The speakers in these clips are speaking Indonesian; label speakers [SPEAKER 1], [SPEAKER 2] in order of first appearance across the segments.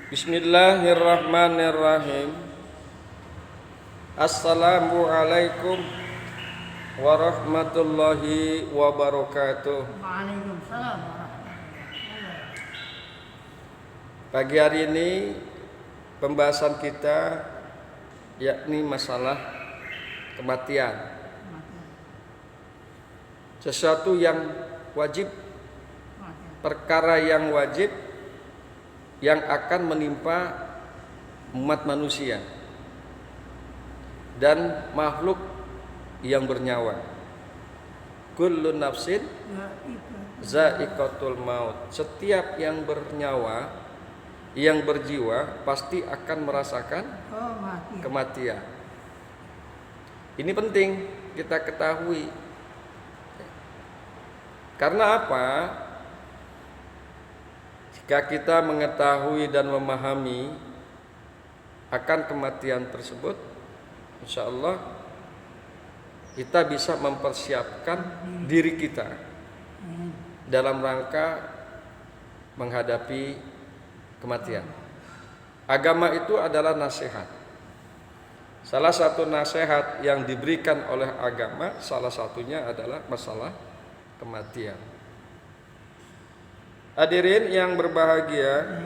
[SPEAKER 1] Bismillahirrahmanirrahim. Assalamualaikum warahmatullahi wabarakatuh.
[SPEAKER 2] Waalaikumsalam warahmatullahi wabarakatuh.
[SPEAKER 1] Pagi hari ini pembahasan kita yakni masalah kematian. Sesuatu yang wajib, perkara yang wajib yang akan menimpa umat manusia dan makhluk yang bernyawa. Kullu nafsin za'iqatul maut. Setiap yang bernyawa, yang berjiwa pasti akan merasakan kematian. Ini penting kita ketahui. Karena apa? Jika kita mengetahui dan memahami akan kematian tersebut, insya Allah kita bisa mempersiapkan diri kita dalam rangka menghadapi kematian. Agama itu adalah nasihat. Salah satu nasihat yang diberikan oleh agama, salah satunya adalah masalah kematian. Hadirin yang berbahagia,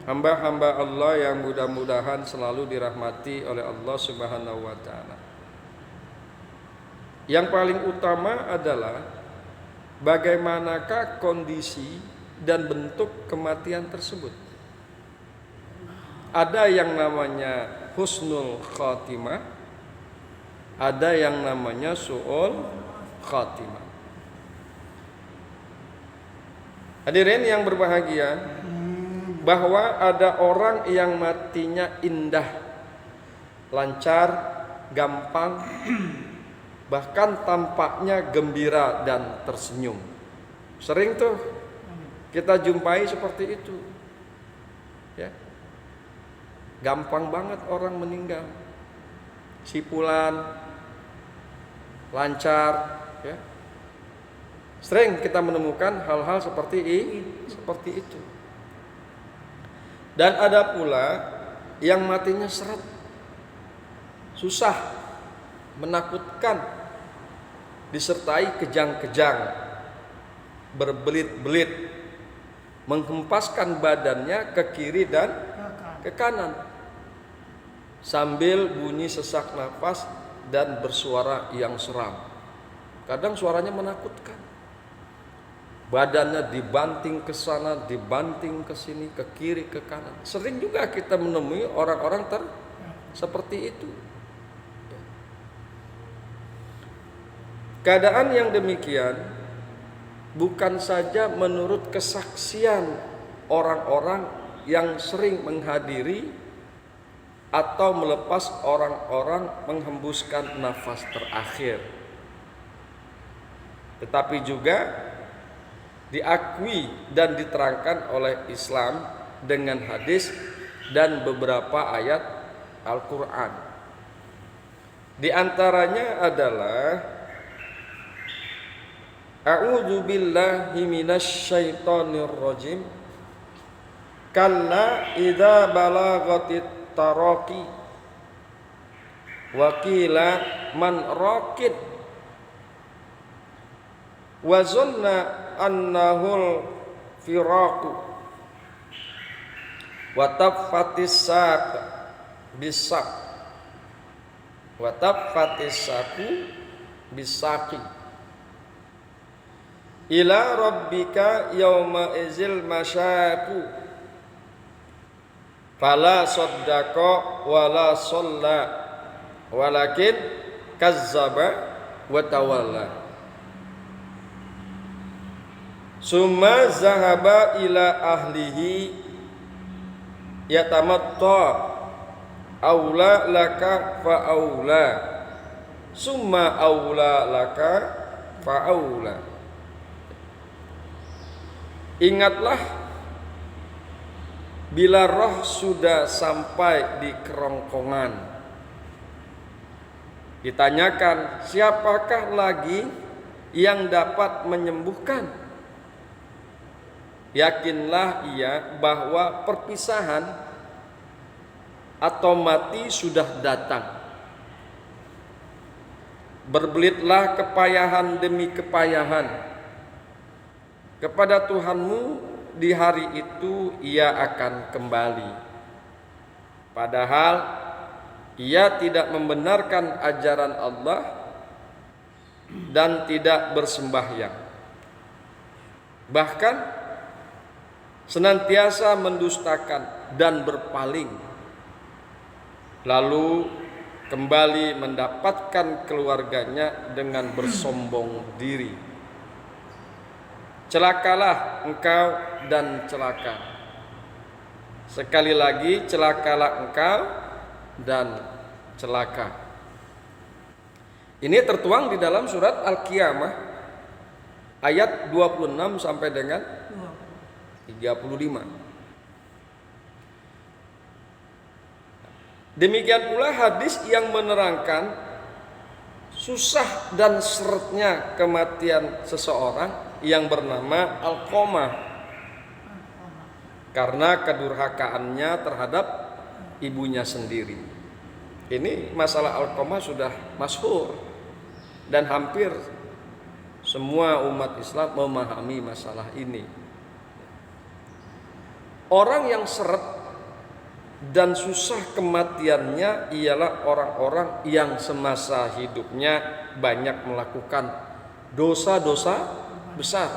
[SPEAKER 1] hamba-hamba Allah yang mudah-mudahan selalu dirahmati oleh Allah Subhanahu wa taala. Yang paling utama adalah bagaimanakah kondisi dan bentuk kematian tersebut. Ada yang namanya husnul khatimah, ada yang namanya su'ul khatimah. Hadirin yang berbahagia, bahwa ada orang yang matinya indah, lancar, gampang, bahkan tampaknya gembira dan tersenyum. Sering tuh kita jumpai seperti itu, ya. Gampang banget orang meninggal, sipulan, lancar, ya. Sering kita menemukan hal-hal seperti itu. Dan ada pula yang matinya seret, susah, menakutkan, disertai kejang-kejang, berbelit-belit, menghempaskan badannya ke kiri dan ke kanan, sambil bunyi sesak nafas dan bersuara yang seram. Kadang suaranya menakutkan. Badannya dibanting ke sana, dibanting ke sini, ke kiri, ke kanan. Sering juga kita menemui orang-orang seperti itu. Keadaan yang demikian bukan saja menurut kesaksian orang-orang yang sering menghadiri atau melepas orang-orang menghembuskan nafas terakhir, tetapi juga diakui dan diterangkan oleh Islam dengan hadis dan beberapa ayat Al-Quran. Di antaranya adalah A'udzu billahi minasy syaithanir rajim. Kalla idza balagatit taraqi wa qila man raqid wa zanna annahul firaqu wa taffatis saq bisaq wa taffatis saqu bisaqi ila rabbika yauma izil masyaqu fala saddaqa wala shalla walakin kazzaba wa tawalla. Summa zahaba ila ahlihi yatamatta aula laka fa aula summa aula laka fa aula. Ingatlah bila roh sudah sampai di kerongkongan, ditanyakan siapakah lagi yang dapat menyembuhkan. Yakinlah ia bahwa perpisahan atau mati sudah datang. Berbelitlah kepayahan demi kepayahan kepada Tuhanmu, di hari itu ia akan kembali. Padahal ia tidak membenarkan ajaran Allah dan tidak bersembahyang. Bahkan senantiasa mendustakan dan berpaling, lalu kembali mendapatkan keluarganya dengan bersombong diri. Celakalah engkau dan celaka. Sekali lagi, celakalah engkau dan celaka. Ini tertuang di dalam surat Al-Qiyamah ayat 26 sampai dengan 35. Demikian pula hadis yang menerangkan susah dan seretnya kematian seseorang yang bernama Alqamah karena kedurhakaannya terhadap ibunya sendiri. Ini masalah Alqamah sudah masyhur dan hampir semua umat Islam memahami masalah ini. Orang yang seret dan susah kematiannya ialah orang-orang yang semasa hidupnya banyak melakukan dosa-dosa besar,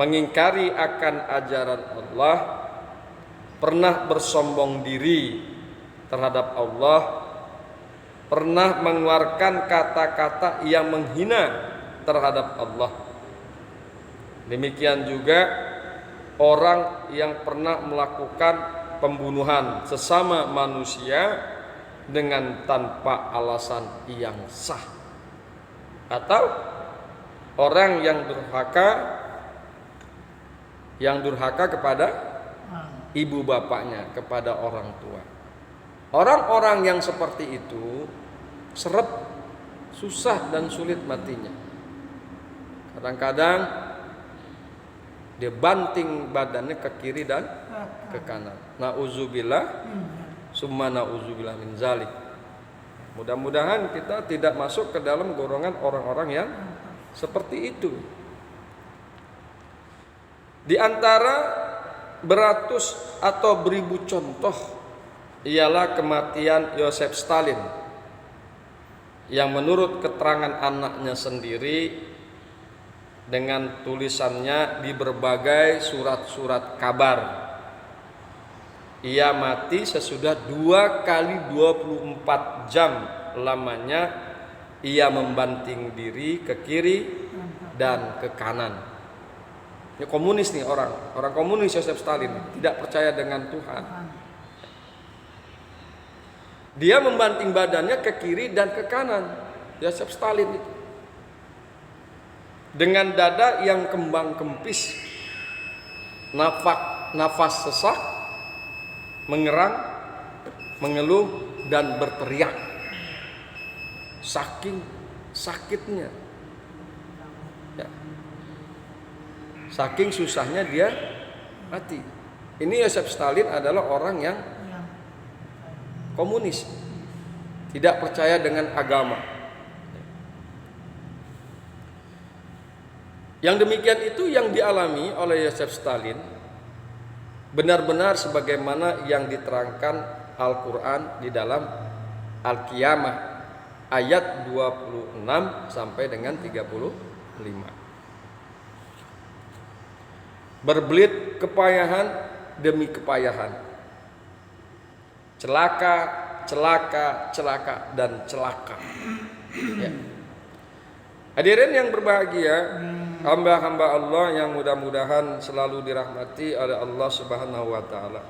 [SPEAKER 1] mengingkari akan ajaran Allah, pernah bersombong diri terhadap Allah, pernah mengeluarkan kata-kata yang menghina terhadap Allah. Demikian juga orang yang pernah melakukan pembunuhan sesama manusia dengan tanpa alasan yang sah, atau orang yang durhaka kepada ibu bapaknya, kepada orang tua. Orang-orang yang seperti itu seret, susah dan sulit matinya. Kadang-kadang dia banting badannya ke kiri dan ke kanan. Nauzubillah, summa nauzubillah min zalik. Mudah-mudahan kita tidak masuk ke dalam golongan orang-orang yang seperti itu. Di antara beratus atau beribu contoh ialah kematian Yosef Stalin, yang menurut keterangan anaknya sendiri dengan tulisannya di berbagai surat-surat kabar, ia mati sesudah 2 kali 24 jam lamanya ia membanting diri ke kiri dan ke kanan. Ini komunis nih, orang komunis Yosef Stalin, tidak percaya dengan Tuhan. Dia membanting badannya ke kiri dan ke kanan, Yosef Stalin itu, dengan dada yang kembang kempis, nafas sesak, mengerang, mengeluh dan berteriak saking sakitnya, ya. Saking susahnya dia mati. Ini Yosef Stalin adalah orang yang komunis, tidak percaya dengan agama. Yang demikian itu yang dialami oleh Yosef Stalin benar-benar sebagaimana yang diterangkan Al-Quran di dalam Al-Qiyamah ayat 26 sampai dengan 35. Berbelit kepayahan demi kepayahan, celaka, celaka, celaka, dan celaka, ya. Hadirin yang berbahagia, hamba-hamba Allah yang mudah-mudahan selalu dirahmati oleh Allah Subhanahu wa taala.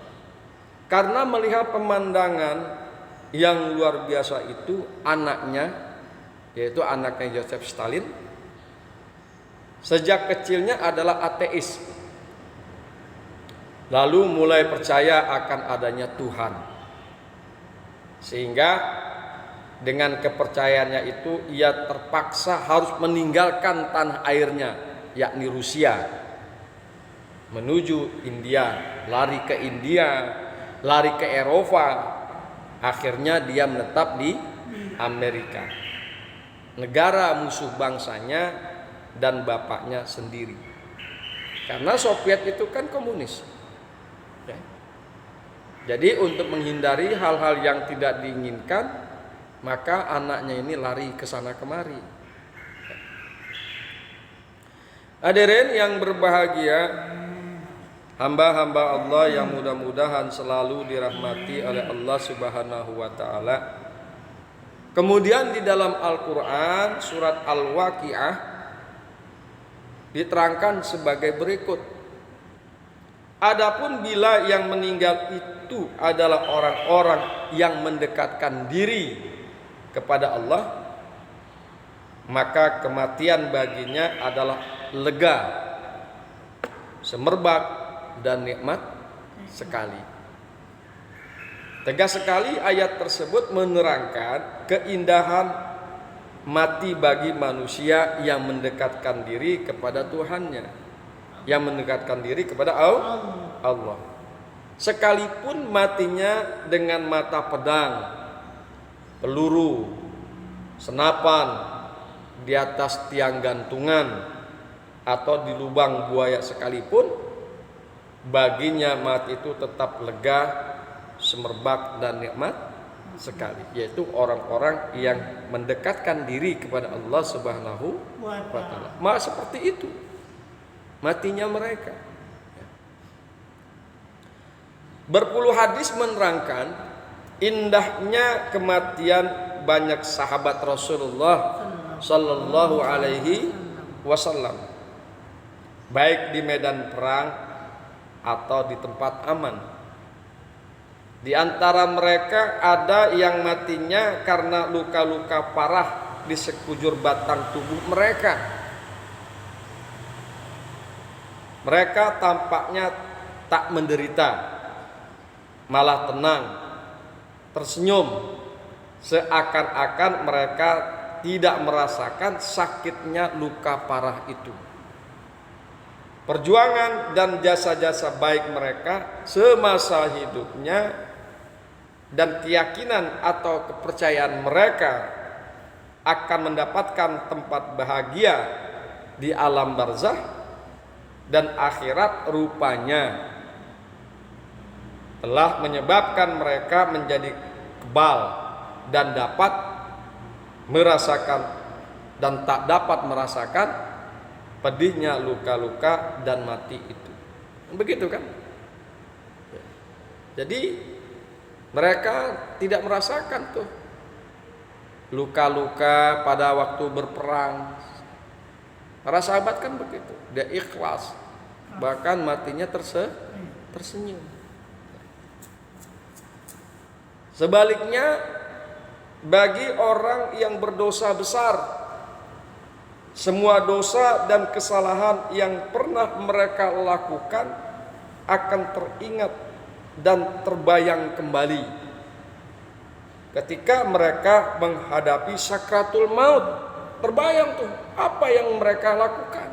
[SPEAKER 1] Karena melihat pemandangan yang luar biasa itu, anaknya, yaitu anaknya Yosef Stalin, sejak kecilnya adalah ateis. Lalu mulai percaya akan adanya Tuhan. Sehingga dengan kepercayaannya itu ia terpaksa harus meninggalkan tanah airnya, yakni Rusia, menuju India, lari ke India, lari ke Eropa, akhirnya dia menetap di Amerika, negara musuh bangsanya dan bapaknya sendiri. Karena Soviet itu kan komunis. Ya. Jadi untuk menghindari hal-hal yang tidak diinginkan, maka anaknya ini lari ke sana kemari. Hadirin yang berbahagia, hamba-hamba Allah yang mudah-mudahan selalu dirahmati oleh Allah Subhanahu wa taala. Kemudian di dalam Al-Qur'an surat Al-Waqiah diterangkan sebagai berikut. Adapun bila yang meninggal itu adalah orang-orang yang mendekatkan diri kepada Allah, maka kematian baginya adalah lega, semerbak dan nikmat sekali. Tegas sekali ayat tersebut menerangkan keindahan mati bagi manusia yang mendekatkan diri kepada Tuhannya, yang mendekatkan diri kepada Allah. Sekalipun matinya dengan mata pedang, peluru, senapan, di atas tiang gantungan, atau di lubang buaya sekalipun, baginya mati itu tetap lega, semerbak dan nikmat sekali, yaitu orang-orang yang mendekatkan diri kepada Allah Subhanahu wa taala. Maka seperti itu matinya mereka. Berpuluh hadis menerangkan indahnya kematian banyak sahabat Rasulullah sallallahu alaihi wasallam, baik di medan perang atau di tempat aman. Di antara mereka ada yang matinya karena luka-luka parah di sekujur batang tubuh mereka. Mereka tampaknya tak menderita, malah tenang, tersenyum, seakan-akan mereka tidak merasakan sakitnya luka parah itu. Perjuangan dan jasa-jasa baik mereka semasa hidupnya dan keyakinan atau kepercayaan mereka akan mendapatkan tempat bahagia di alam barzah dan akhirat rupanya telah menyebabkan mereka menjadi kebal dan dapat merasakan dan tak dapat merasakan pedihnya luka-luka dan mati itu. Begitu kan? Jadi mereka tidak merasakan tuh luka-luka pada waktu berperang. Para sahabat kan begitu, dia ikhlas, bahkan matinya tersenyum. Sebaliknya, bagi orang yang berdosa besar, semua dosa dan kesalahan yang pernah mereka lakukan akan teringat dan terbayang kembali ketika mereka menghadapi sakratul maut. Terbayang tuh apa yang mereka lakukan.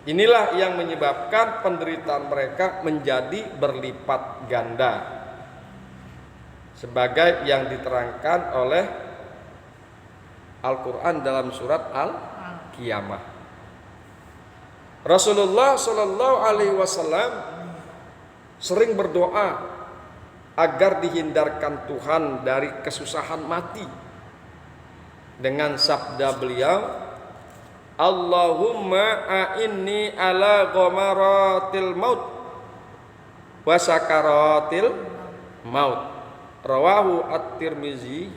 [SPEAKER 1] Inilah yang menyebabkan penderitaan mereka menjadi berlipat ganda, sebagai yang diterangkan oleh Al-Quran dalam surat Al-Qiyamah. Rasulullah Shallallahu Alaihi Wasallam sering berdoa agar dihindarkan Tuhan dari kesusahan mati dengan sabda beliau, Allahumma a'inni ala ghamaratil maut wa sakaratil maut. Rawahu at-Tirmizi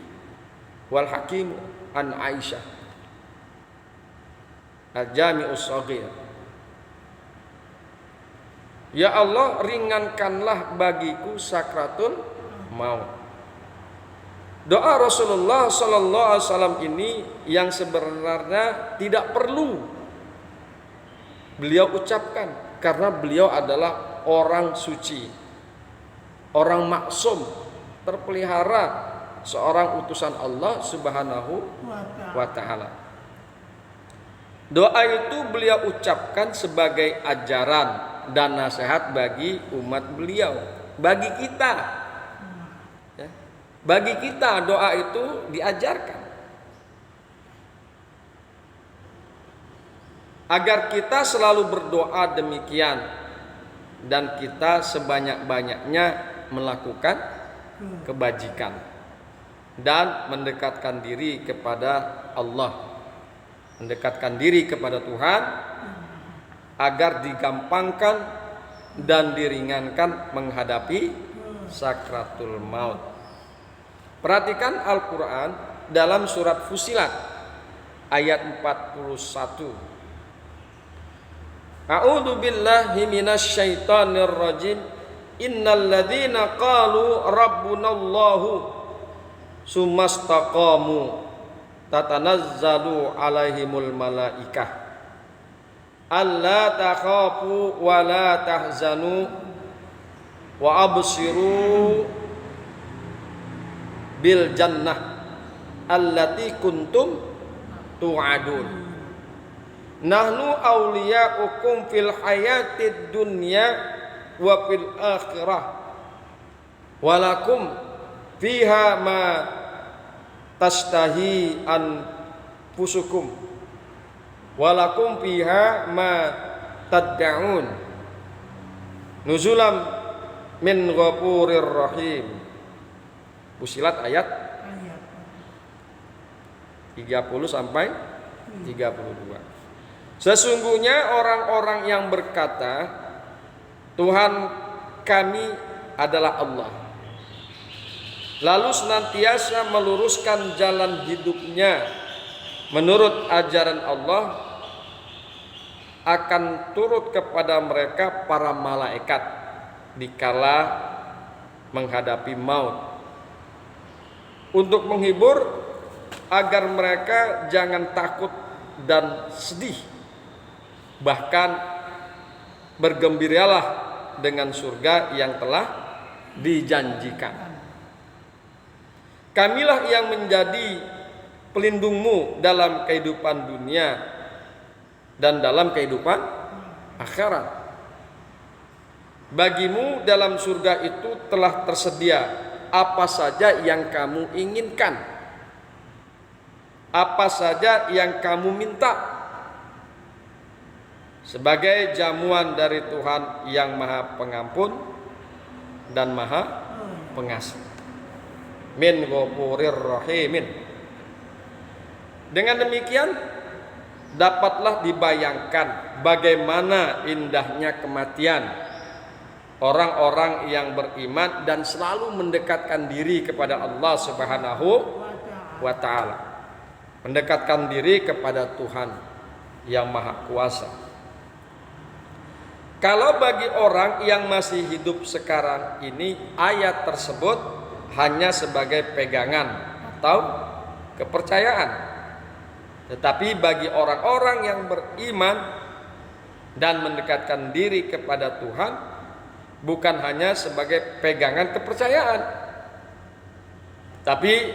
[SPEAKER 1] wal Hakim an Aisyah Al-Jami'us Shaghir. Ya Allah, ringankanlah bagiku sakratul maut. Doa Rasulullah Sallallahu Alaihi Wasallam ini yang sebenarnya tidak perlu beliau ucapkan, karena beliau adalah orang suci, orang maksum, terpelihara, seorang utusan Allah Subhanahu wa Ta'ala. Doa itu beliau ucapkan sebagai ajaran dan nasihat bagi umat beliau, bagi kita. Ya. Bagi kita doa itu diajarkan agar kita selalu berdoa demikian dan kita sebanyak-banyaknya melakukan kebajikan dan mendekatkan diri kepada Allah, mendekatkan diri kepada Tuhan agar digampangkan dan diringankan menghadapi sakratul maut. Perhatikan Al-Quran dalam surat Fussilat ayat 41. A'udzu billahi minasy syaithanir rajim. Innal ladzina qalu rabbunallahu sumastaqamu tatanazzalu alaihimul malaikah alla takhafu wa la tahzanu wa abshiru bil jannah allati kuntum tu'adun. Nahnu awliya'ukum fil hayatid dunya wa fil akhirah walakum fiha ma tastahi anfusukum walakum fiha ma tad'un nuzulam min ghafurir rahim. Fussilat ayat 30 sampai 32. Sesungguhnya orang-orang yang berkata Tuhan kami adalah Allah, lalu senantiasa meluruskan jalan hidupnya menurut ajaran Allah, akan turut kepada mereka para malaikat dikala menghadapi maut untuk menghibur agar mereka jangan takut dan sedih, bahkan bergembiralah dengan surga yang telah dijanjikan. Kamilah yang menjadi pelindungmu dalam kehidupan dunia dan dalam kehidupan akhirat. Bagimu dalam surga itu telah tersedia apa saja yang kamu inginkan, apa saja yang kamu minta, sebagai jamuan dari Tuhan yang Maha Pengampun dan Maha Pengasih. Min ghafurir rahimin. Dengan demikian dapatlah dibayangkan bagaimana indahnya kematian orang-orang yang beriman dan selalu mendekatkan diri kepada Allah Subhanahu wa ta'ala, mendekatkan diri kepada Tuhan yang Maha Kuasa. Kalau bagi orang yang masih hidup sekarang ini, ayat tersebut hanya sebagai pegangan atau kepercayaan. Tetapi bagi orang-orang yang beriman dan mendekatkan diri kepada Tuhan, bukan hanya sebagai pegangan kepercayaan, tapi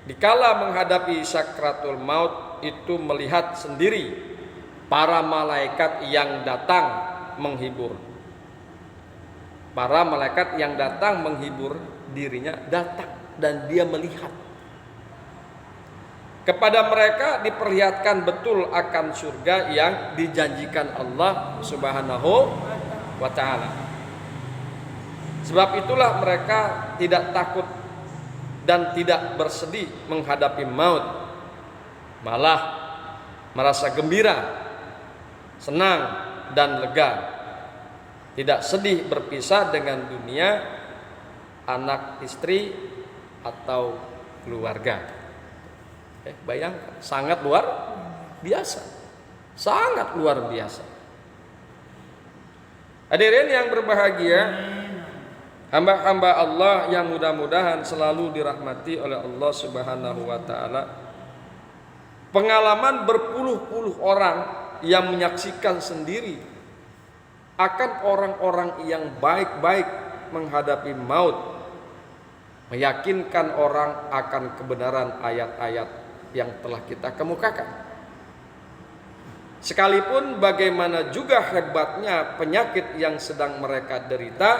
[SPEAKER 1] dikala menghadapi sakratul maut itu melihat sendiri para malaikat yang datang menghibur. Para malaikat yang datang menghibur dirinya datang dan dia melihat. Kepada mereka diperlihatkan betul akan surga yang dijanjikan Allah Subhanahu wa ta'ala. Sebab itulah mereka tidak takut dan tidak bersedih menghadapi maut, malah merasa gembira, senang dan lega, tidak sedih berpisah dengan dunia, anak, istri atau keluarga. Bayangkan, sangat luar biasa, sangat luar biasa. Hadirin yang berbahagia, hamba-hamba Allah yang mudah-mudahan selalu dirahmati oleh Allah Subhanahu wa ta'ala, pengalaman berpuluh-puluh orang yang menyaksikan sendiri akan orang-orang yang baik-baik menghadapi maut, meyakinkan orang akan kebenaran ayat-ayat yang telah kita kemukakan. Sekalipun bagaimana juga hebatnya penyakit yang sedang mereka derita,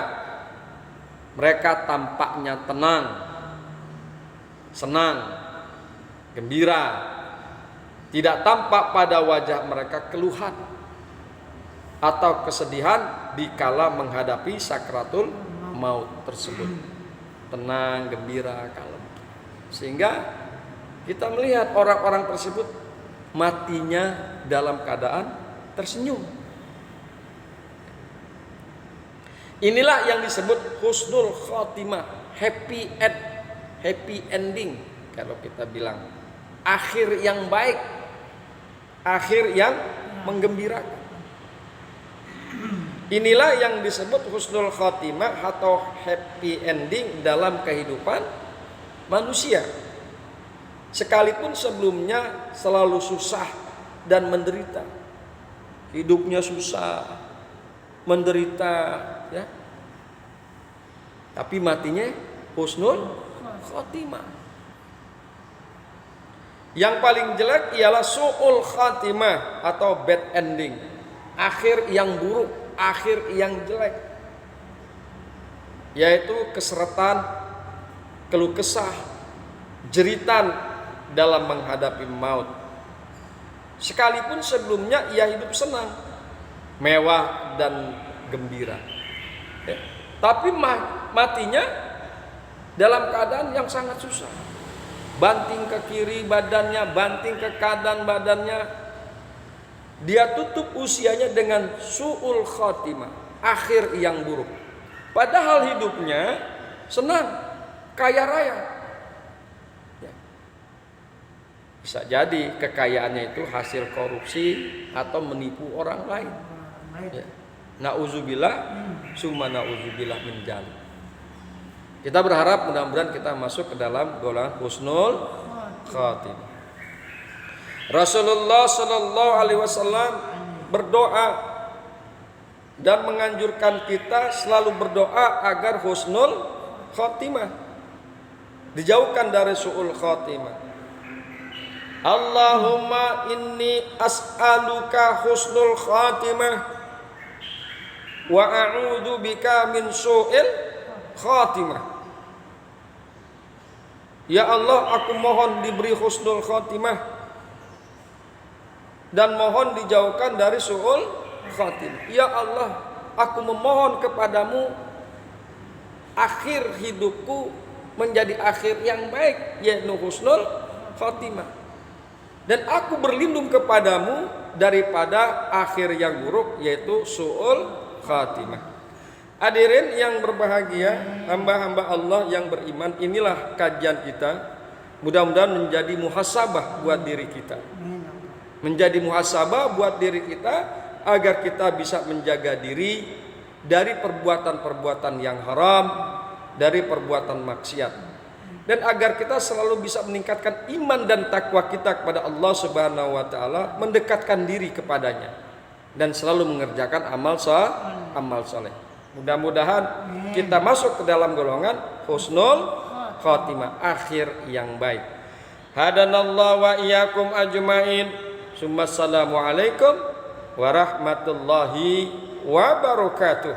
[SPEAKER 1] mereka tampaknya tenang, senang, gembira. Tidak tampak pada wajah mereka keluhan atau kesedihan dikala menghadapi sakratul maut tersebut. Tenang, gembira, kalem. Sehingga kita melihat orang-orang tersebut matinya dalam keadaan tersenyum. Inilah yang disebut husnul khotimah, happy ending kalau kita bilang. Akhir yang baik, akhir yang menggembirakan. Inilah yang disebut husnul khotimah atau happy ending dalam kehidupan manusia. Sekalipun sebelumnya selalu susah dan menderita, hidupnya susah, menderita, ya. Tapi matinya husnul khotimah. Yang paling jelek ialah su'ul khatimah atau bad ending, akhir yang buruk, akhir yang jelek, yaitu keseretan, keluh kesah, jeritan dalam menghadapi maut. Sekalipun sebelumnya ia hidup senang, mewah dan gembira, ya. Tapi matinya dalam keadaan yang sangat susah. Banting ke kiri badannya, banting ke kanan badannya. Dia tutup usianya dengan su'ul khatimah, akhir yang buruk. Padahal hidupnya senang, kaya raya. Bisa jadi kekayaannya itu hasil korupsi atau menipu orang lain. Ya. Nauzubillah, summa nauzubillah min dzalik. Kita berharap mudah-mudahan kita masuk ke dalam golongan husnul khatimah. Rasulullah sallallahu alaihi wasallam berdoa dan menganjurkan kita selalu berdoa agar husnul khatimah, dijauhkan dari su'ul khatimah. Allahumma inni as'aluka husnul khatimah wa a'udzu bika min su'il khatimah. Ya Allah, aku mohon diberi husnul khatimah dan mohon dijauhkan dari su'ul khatimah. Ya Allah, aku memohon kepadamu akhir hidupku menjadi akhir yang baik, yaitu husnul khatimah. Dan aku berlindung kepadamu daripada akhir yang buruk, yaitu su'ul khatimah. Hadirin yang berbahagia, hamba-hamba Allah yang beriman, inilah kajian kita. Mudah-mudahan menjadi muhasabah buat diri kita. Menjadi muhasabah buat diri kita agar kita bisa menjaga diri dari perbuatan-perbuatan yang haram, dari perbuatan maksiat. Dan agar kita selalu bisa meningkatkan iman dan takwa kita kepada Allah Subhanahu wa taala, mendekatkan diri kepadanya dan selalu mengerjakan amal saleh. Mudah-mudahan kita masuk ke dalam golongan husnul khatimah, akhir yang baik. Hadanallahu wa iyyakum ajmain. Assalamualaikum warahmatullahi wabarakatuh.